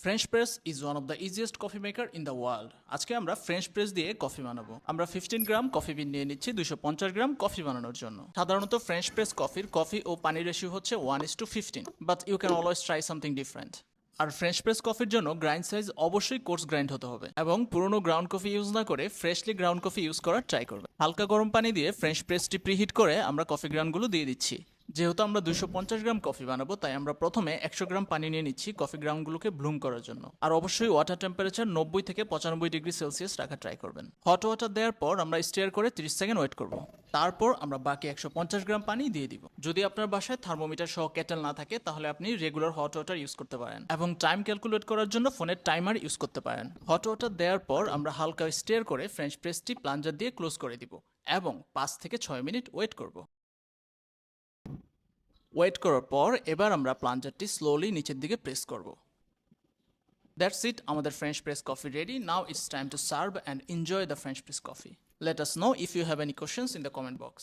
French press is one of the easiest coffee maker in the world. আজকে আমরা French press দিয়ে coffee বানাবো। আমরা 15 গ্রাম কফি বিন নিয়ে নিচ্ছি 250 গ্রাম কফি বানানোর জন্য। সাধারণত ফ্রেঞ্চ প্রেস কফির কফি ও পানির রেশিও হচ্ছে 1:15, but you can always try something different. আর ফ্রেঞ্চ প্রেস কফির জন্য গ্রাইন্ড সাইজ অবশ্যই কোর্স গ্রাইন্ড হতে হবে এবং পুরনো গ্রাউন্ড কফি ইউজ না করে ফ্রেশলি গ্রাউন্ড কফি ইউজ করার ট্রাই করবে। হালকা গরম পানি দিয়ে ফ্রেঞ্চ প্রেসটি প্রিহিট করে আমরা কফি গ্রাউন্ডগুলো দিয়ে দিচ্ছি। যেহেতু আমরা 250 গ্রাম কফি বানাবো, তাই আমরা প্রথমে 100 গ্রাম পানি নিয়ে নিচ্ছি কফি গ্রাউন্ডগুলোকে ব্লুম করার জন্য। আর অবশ্যই ওয়াটার টেম্পারেচার 90 থেকে 95 ডিগ্রি সেলসিয়াস রাখা ট্রাই করবেন। হট ওয়াটার দেওয়ার পর আমরা স্টিয়ার করে 30 সেকেন্ড ওয়েট করব। তারপর আমরা বাকি 150 গ্রাম পানি দিয়ে দিব। যদি আপনার বাসায় থার্মোমিটার সহ কেটেল না থাকে, তাহলে আপনি রেগুলার হট ওয়াটার ইউজ করতে পারেন এবং টাইম ক্যালকুলেট করার জন্য ফোনের টাইমার ইউজ করতে পারেন। হট ওয়াটার দেওয়ার পর আমরা হালকা স্টিয়ার করে ফ্রেঞ্চ প্রেসটি প্লাঞ্জার দিয়ে ক্লোজ করে দিব এবং 5 থেকে 6 মিনিট ওয়েট করব। ওয়েট করার পর এবার আমরা প্লাঞ্জারটি স্লোলি নিচের দিকে প্রেস করব। দ্যাটস ইট, আমাদের French press coffee ready. Now it's time to serve and enjoy the French press coffee. Let us know if you have any questions in the comment box.